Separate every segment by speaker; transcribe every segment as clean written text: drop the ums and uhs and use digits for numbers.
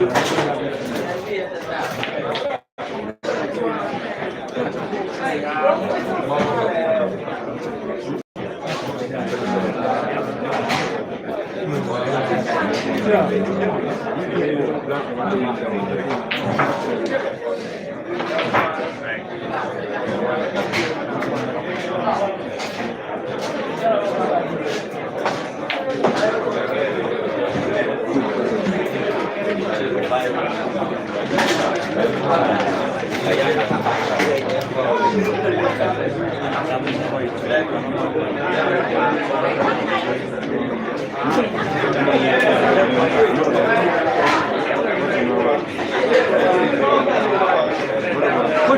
Speaker 1: Good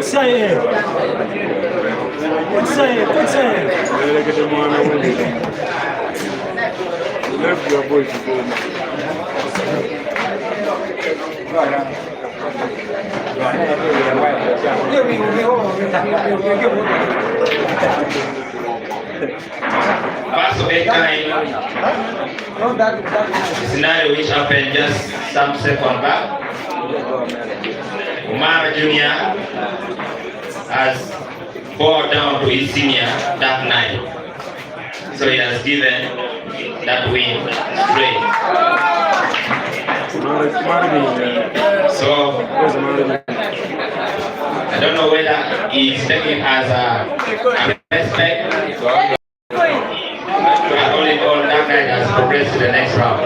Speaker 1: save. Good save. Good save. Left your boy to go.
Speaker 2: First of a kind scenario which happened just some seconds back. Umar Jr. has bowed down to his senior that night. So he has given that win straight. So I don't know whether he's taking as a respect. But all in all, that guy has progressed to the next round.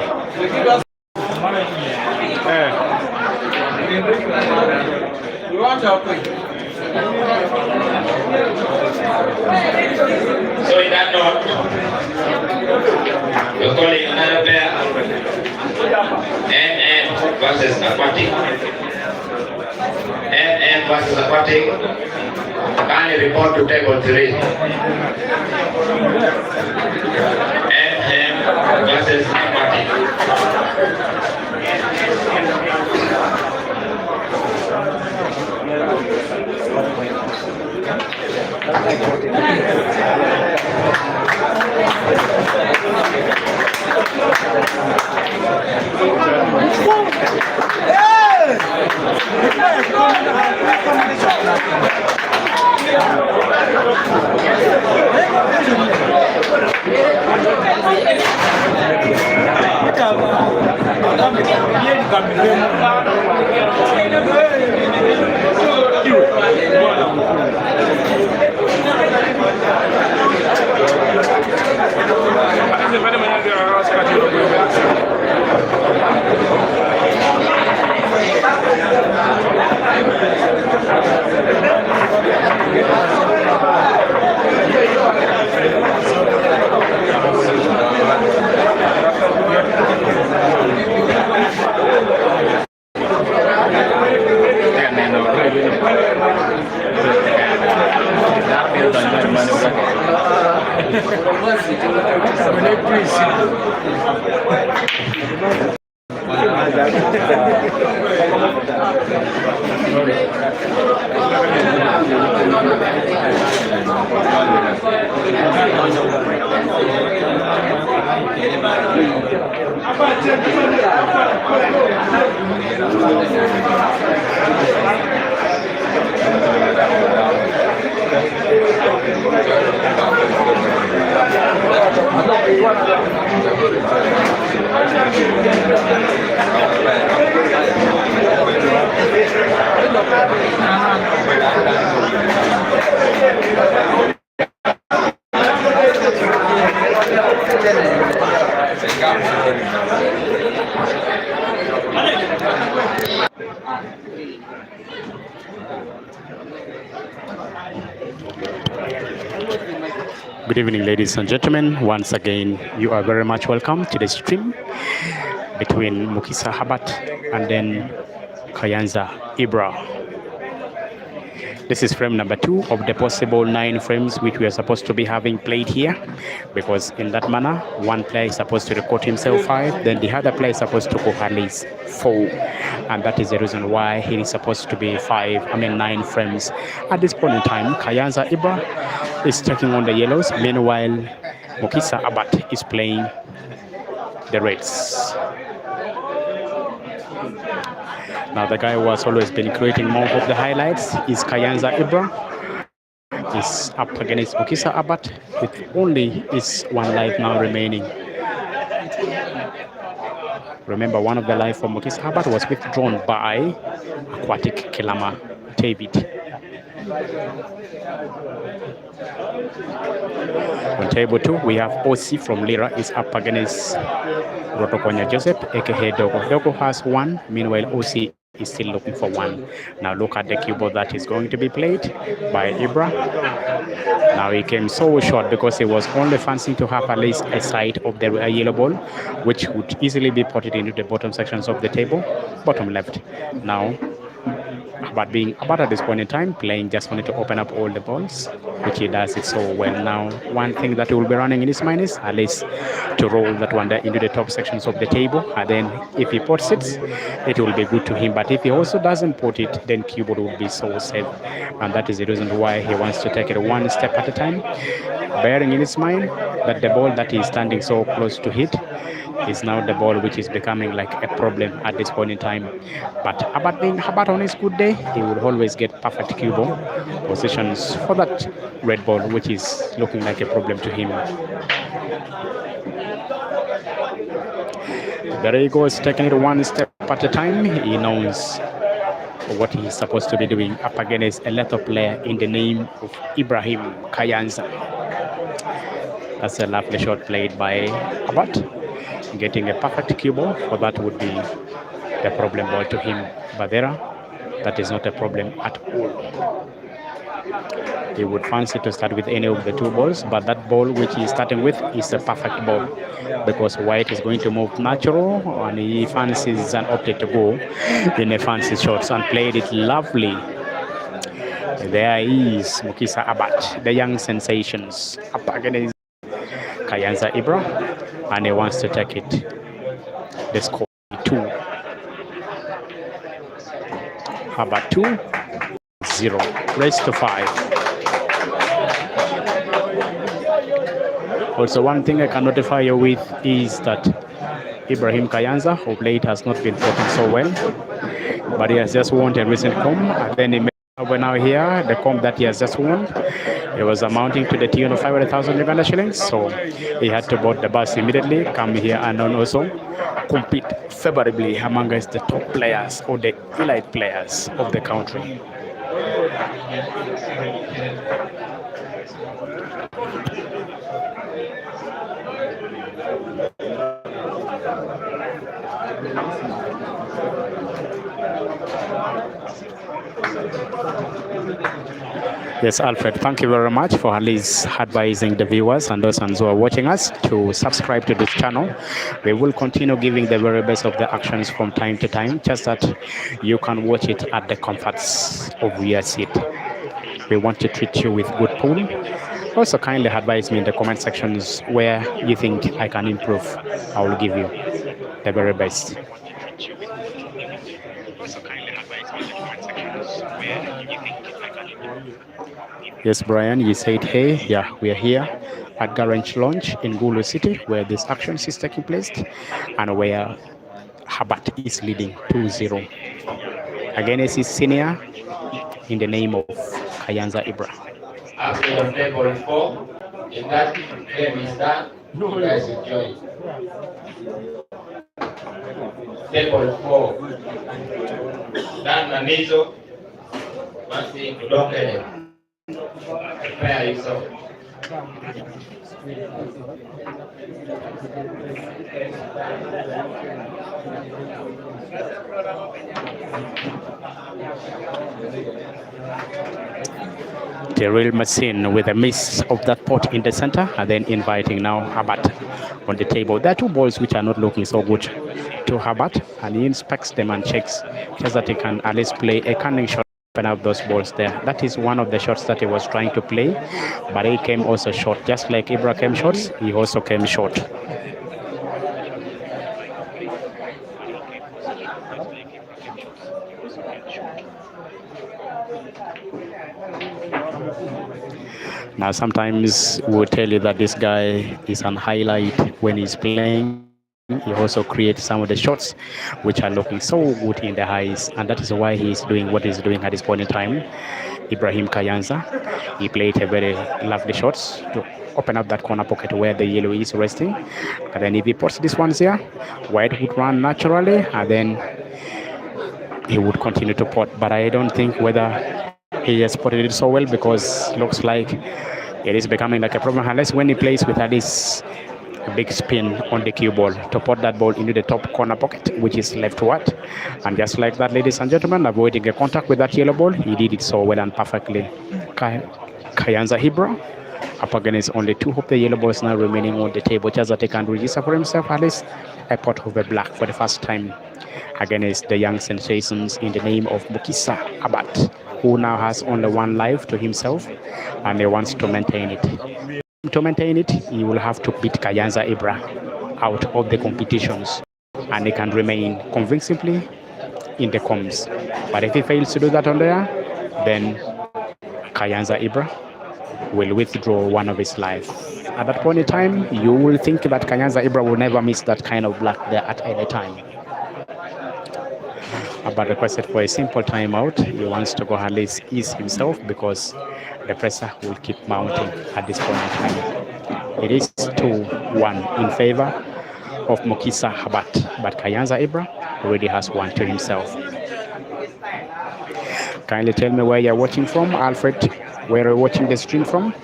Speaker 2: So in that note, we're calling another player, NN versus Aquatic. NN versus Aquatic. Kindly report to table 3. NN versus Aquatic.
Speaker 3: Good evening, ladies and gentlemen. Once again, you are very much welcome to the stream between Mukisa Herbert and then Kayanza Ibra. This is frame number 2 of the possible 9 frames which we are supposed to be having played here, because in that manner, one player is supposed to record himself 5, then the other player is supposed to cook at least 4, and that is the reason why he is supposed to be 9 frames. At this point in time, Kayanza Ibra is taking on the yellows, meanwhile Mukisa Herbert is playing the reds. Now the guy who has always been creating more of the highlights is Kayanza Ibra. Is up against Mukisa Abat with only his one life now remaining. Remember, one of the life for Mukisa Abat was withdrawn by Aquatic Kilama David. On table 2, we have OC from Lira is up against Rotokonya Joseph, aka Dogo. Dogo has 1, meanwhile OC is still looking for 1. Now look at the keyboard that is going to be played by Ibra. Now he came so short because he was only fancying to have at least a side of the yellow ball, which would easily be potted into the bottom sections of the table, bottom left. Now, but at this point in time, playing just wanted to open up all the balls, which he does it so well. Now, one thing that he will be running in his mind is at least to roll that one there into the top sections of the table, and then if he pots it will be good to him. But if he also doesn't put it, then keyboard will be so safe, and that is the reason why he wants to take it one step at a time, bearing in his mind that the ball that he is standing so close to hit is now the ball which is becoming like a problem at this point in time. But Herbert on his good day, he will always get perfect cue ball positions for that red ball, which is looking like a problem to him. There he goes, taking it one step at a time. He knows what he's supposed to be doing up against a lethal player in the name of Ibrahim Kayanza. That's a lovely shot played by Herbert. Getting a perfect cue ball, for that would be the problem ball to him. But that is not a problem at all. He would fancy to start with any of the two balls, but that ball which he is starting with is a perfect ball because white is going to move natural, and he fancies and opted to go in a fancy shots and played it lovely. There is Mukisa Abat, the young sensations, up against Kayanza Ibra, and he wants to take it. The score 2. Herbert 2-0. Race to 5. Also, one thing I can notify you with is that Ibrahim Kayanza of late has not been working so well, but he has just won a recent comp, and then he made over now here the comp that he has just won. It was amounting to the tune of 500,000 Uganda shillings, so he had to board the bus immediately, come here, and then also compete favorably amongst the top players or the elite players of the country. Yes, Alfred, thank you very much for at least advising the viewers and those who are watching us to subscribe to this channel. We will continue giving the very best of the actions from time to time, just that you can watch it at the comforts of your seat. We want to treat you with good pool. Also, kindly advise me in the comment sections where you think I can improve. I will give you the very best. Yes, Brian, you said, hey, yeah, we are here at Garage Lounge in Gulu City, where this action is taking place and where Herbert is leading 2-0. Again, it's his senior in the name of Kayanza Ibra.
Speaker 2: After your table 4, if that game is done, you guys enjoy. Table 4. Dan Manizo, Masi Kudokele. Prepare yourself.
Speaker 3: The real machine with a miss of that pot in the center, and then inviting now Herbert on the table. There are two balls which are not looking so good to Herbert, and he inspects them and checks just that he can at least play a cunning shot. Open up those balls there. That is one of the shots that he was trying to play, but he came also short. Just like Ibra came short, he also came short. Now sometimes we'll tell you that this guy is on highlight when he's playing, he also creates some of the shots which are looking so good in the highs, and that is why he is doing what he's doing at this point in time. Ibrahim Kayanza, he played a very lovely shots to open up that corner pocket where the yellow is resting. And then if he puts this one here, white would run naturally, and then he would continue to pot. But I don't think whether he has potted it so well, because looks like it is becoming like a problem unless when he plays with at least a big spin on the cue ball to put that ball into the top corner pocket, which is leftward. And just like that, ladies and gentlemen, avoiding a contact with that yellow ball, he did it so well and perfectly. Kayanza Ibra up against only two of the yellow balls now remaining on the table. Chazate can register for himself at least a pot of a black for the first time against the young sensations in the name of Mukisa Abat, who now has only one life to himself and he wants to maintain it. To maintain it, he will have to beat Kayanza Ibra out of the competitions and he can remain convincingly in the comms. But if he fails to do that on there, then Kayanza Ibra will withdraw one of his life. At that point in time, you will think that Kayanza Ibra will never miss that kind of black there at any time. But requested for a simple timeout. He wants to go at least ease himself because the pressure will keep mounting at this point in time. It is 2-1 in favor of Mukisa Habat, but Kayanza Ibra already has one to himself. Kindly tell me where you're watching from. Alfred, where you're watching the stream from.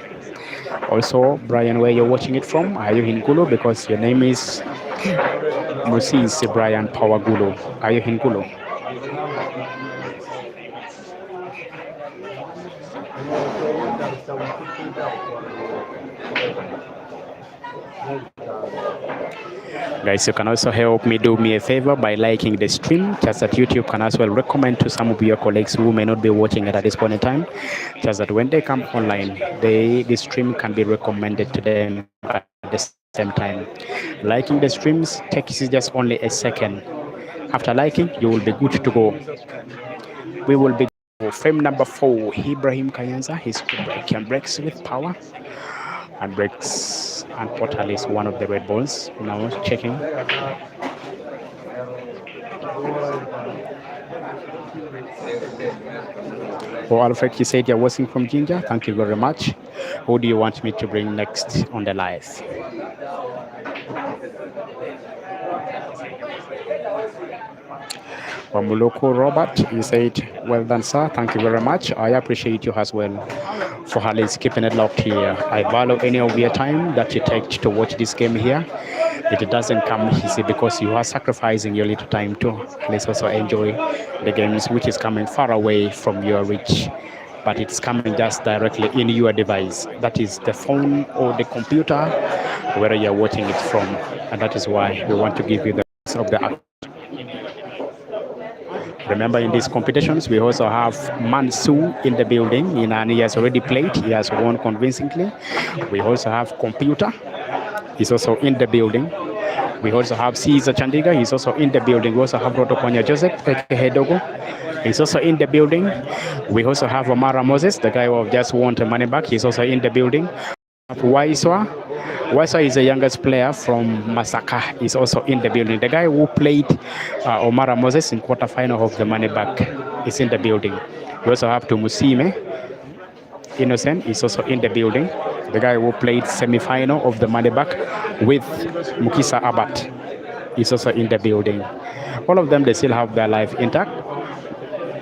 Speaker 3: Also, Brian, where you're watching it from. Are you in Gulu? Because your name is Mukisa Brian Power Gulu. Are you in Gulu? Guys, you can also help me, do me a favor by liking the stream. Just that YouTube can as well recommend to some of your colleagues who may not be watching it at this point in time. Just that when they come online, the stream can be recommended to them at the same time. Liking the streams takes just only a second. After liking, you will be good to go. We will be frame number 4, Ibrahim Kayanza. He's can breaks with power and breaks and Portal is one of the red balls. Now checking. Oh, Alfred, you said you're watching from Ginger. Thank you very much. Who do you want me to bring next on the live? Wamuloko Robert, you said, well done, sir. Thank you very much. I appreciate you as well for at least keeping it locked here. I value any of your time that you take to watch this game here. It doesn't come easy because you are sacrificing your little time to at least also enjoy the games, which is coming far away from your reach. But it's coming just directly in your device. That is the phone or the computer, where you're watching it from. And that is why we want to give you the best of the act. Remember, in these competitions, we also have Mansu in the building, and he has already played. He has won convincingly. We also have Computer. He's also in the building. We also have Caesar Chandiga. He's also in the building. We also have Rotokonya Joseph, aka Dogo. He's also in the building. We also have Omara Moses, the guy who just won the money back. He's also in the building. Waiswa. Waiswa is the youngest player from Masaka. He's also in the building. The guy who played Omara Moses in quarterfinal of the money back is in the building. We also have Tumusime Innocent is also in the building. The guy who played semi-final of the money back with Mukisa Abat is also in the building. All of them, they still have their life intact.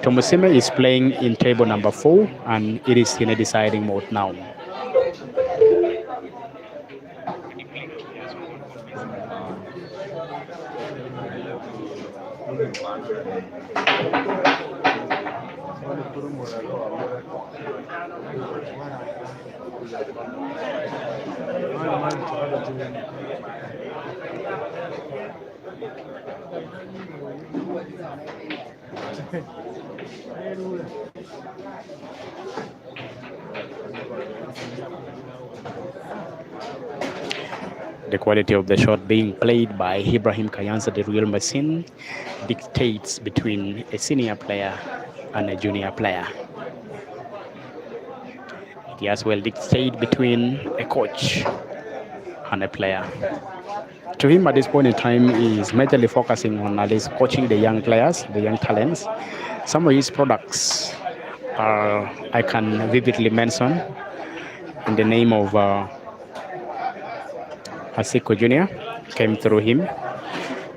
Speaker 3: Tumusime is playing in table number 4 and it is in a deciding mode now. The quality of the shot being played by Ibrahim Kayanza, the real machine, dictates between a senior player and a junior player. It as well dictates between a coach and a player. to him at this point in time, he is majorly focusing on at least coaching the young players, the young talents. Some of his products are, I can vividly mention in the name of Asiko Jr. came through him.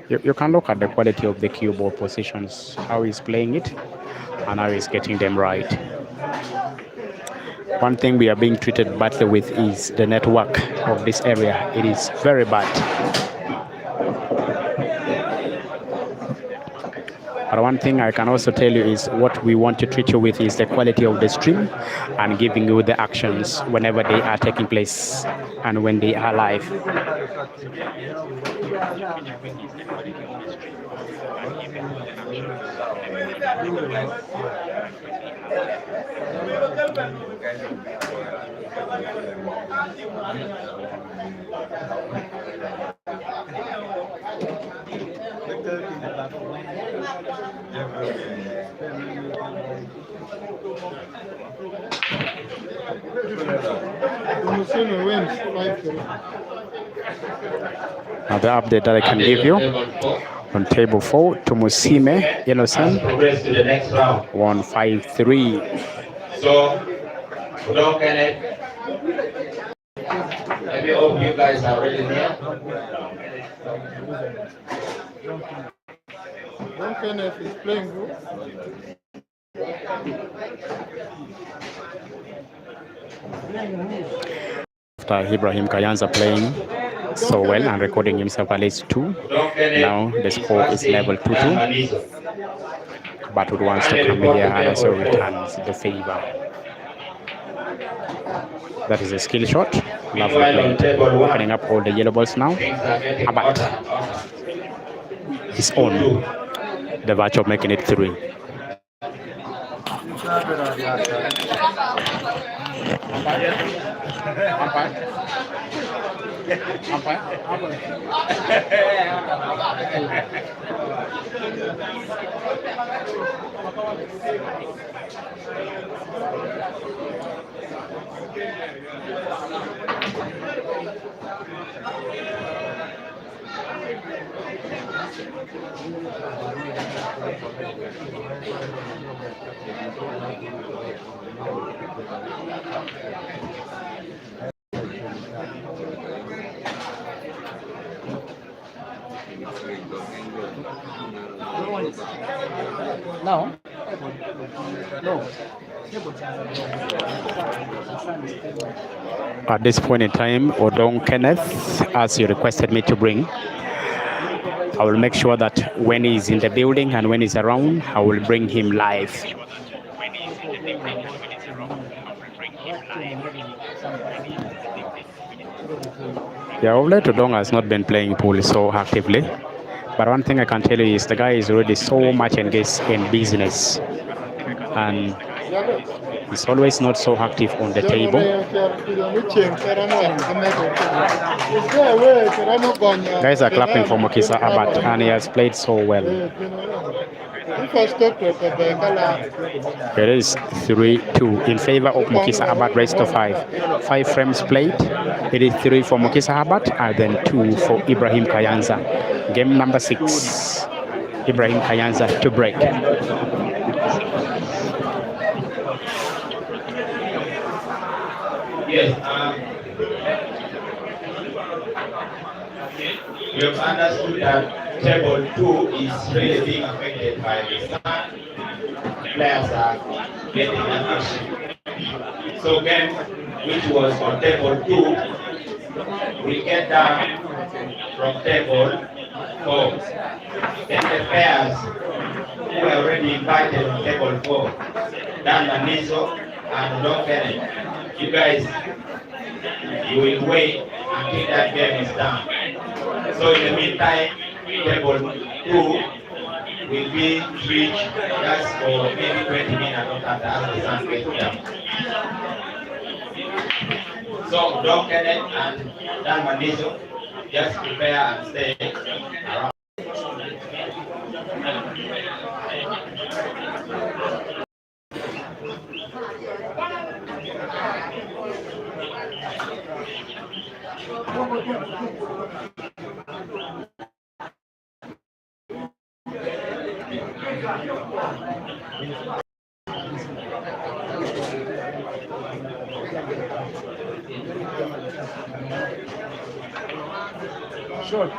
Speaker 3: You can look at the quality of the cue ball positions, how he's playing it, and how he's getting them right. One thing we are being treated badly with is the network of this area. It is very bad. But one thing I can also tell you is what we want to treat you with is the quality of the stream and giving you the actions whenever they are taking place and when they are live. Now the update that I can give you on table 4, Tumusime Innocent
Speaker 2: Progress to the next round.
Speaker 3: 153.
Speaker 2: So, Udon Kenneth, maybe all of you guys are ready here.
Speaker 4: Udon Kenneth is playing good.
Speaker 3: After Ibrahim Kayanza playing so well and recording himself at least 2, now the score is level 2-2. Batwood wants to come here and also returns the favor. That is a skill shot. Lovely play. Opening up all the yellow balls now. Abat is on the verge of making it 3.
Speaker 4: No. No.
Speaker 3: At this point in time, Odong Kenneth, as you requested me to bring, I will make sure that when he's in the building and when he's around, I will bring him live. Yeah, of late Odong has not been playing pool so actively. But one thing I can tell you is the guy is already so much engaged in business. And he's always not so active on the table. Guys are clapping for Mukisa Abat, and he has played so well. It is 3-2 in favor of Mukisa Abat, raised to 5. 5 frames played. It is 3 for Mukisa Abat and then 2 for Ibrahim Kayanza. Game number 6. Ibrahim Kayanza to break.
Speaker 2: Yes, we have understood that table 2 is really being affected by the sun. Players are getting an action. So game which was on table 2, we get down from table 4. Then the pairs who are already invited on table 4, Dan Maniso and Don Kenneth. You guys, you will wait until that game is done. So in the meantime, table 2 will be reached just for maybe 20 minutes after the sun gets down. So Don Kenneth and Dan Maniso, just prepare and stay around.
Speaker 1: Short.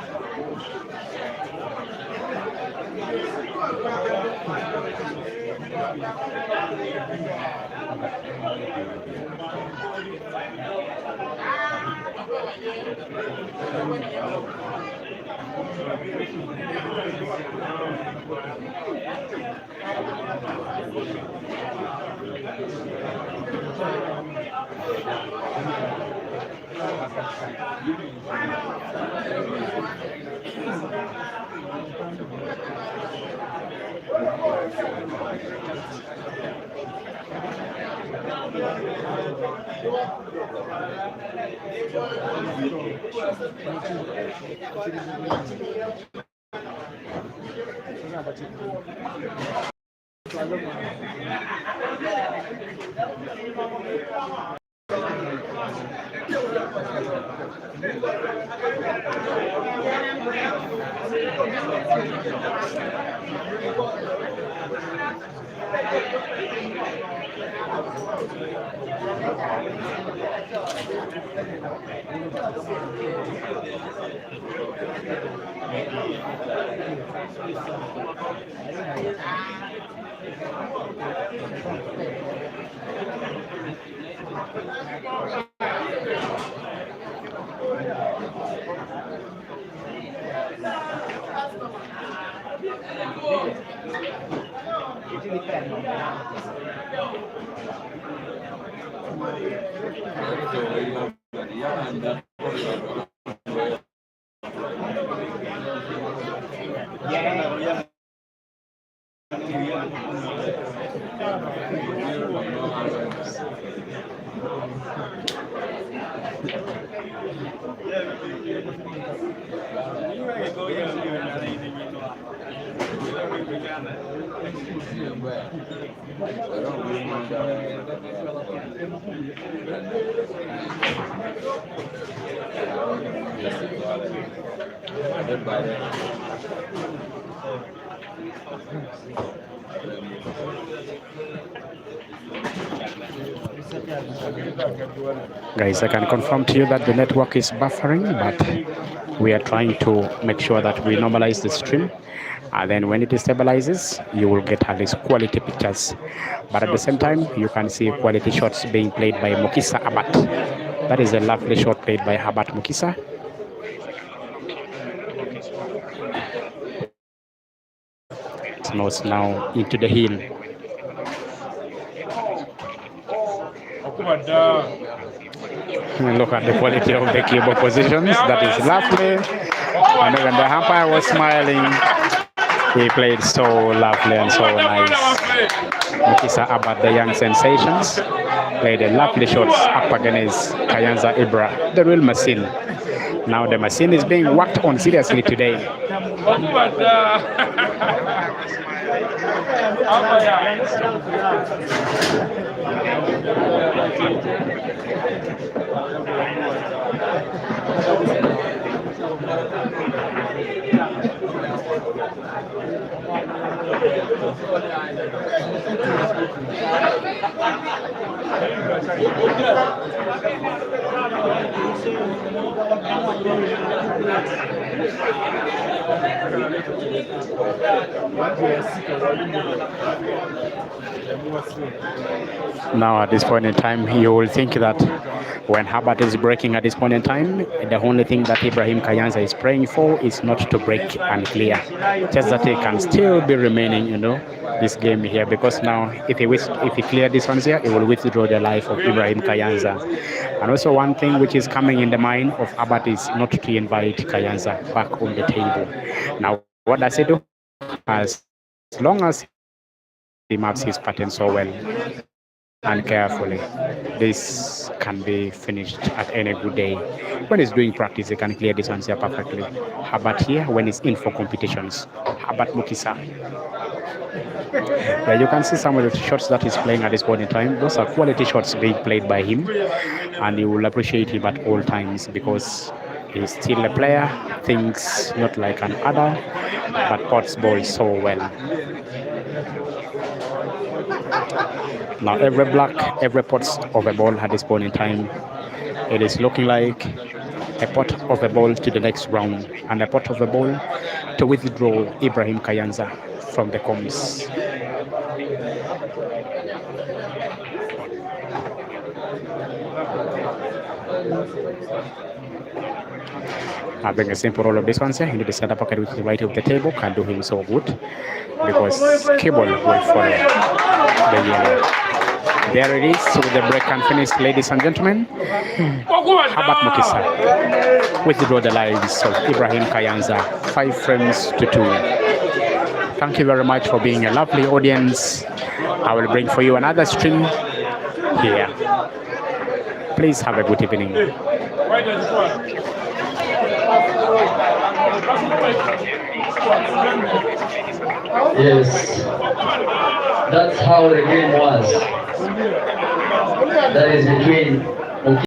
Speaker 3: Guys, I can confirm to you that the network is buffering, but we are trying to make sure that we normalize the stream. And then when it stabilizes, you will get at least quality pictures. But at the same time, you can see quality shots being played by Mukisa Abat. That is a lovely shot played by Herbert Mukisa. It's now into the hill. Look at the quality of the keyboard positions. That is lovely. And even the umpire was smiling. He played so lovely and so nice. Mukisa Abat, the young sensations, played a lovely shots up against Kayanza Ibra, the real machine. Now the machine is being worked on seriously today. Now at this point in time, you will think that when Herbert is breaking at this point in time, the only thing that Ibrahim Kayanza is praying for is not to break and clear. Just that he can still be remaining, this game here, because now if he clear this one here, it will withdraw the life of Ibrahim Kayanza. And also one thing which is coming in the mind of Herbert is not to invite Kayanza back on the table. Now what does he do? As long as he maps his pattern so well and carefully, this can be finished at any good day. When he's doing practice, he can clear this one here perfectly. Herbert here, when he's in for competitions, Herbert Mukisa. Yeah, you can see some of the shots that he's playing at this point in time. Those are quality shots being played by him, and you will appreciate him at all times because he's still a player, thinks not like an adult, but pots ball so well. Now every black, every pot of a ball at this point in time, it is looking like a pot of a ball to the next round and a pot of a ball to withdraw Ibrahim Kayanza from the comms. Having a simple roll of this one, sir, into the center pocket with the right of the table can do him so good because cable will follow the yellow. There it is with the break and finish, ladies and gentlemen. Herbert Mukisa withdraw the lives of Ibrahim Kayanza, 5 frames to 2. Thank you very much for being a lovely audience. I will bring for you another stream here. Please have a good evening.
Speaker 5: Yes, that's how the game was. That is between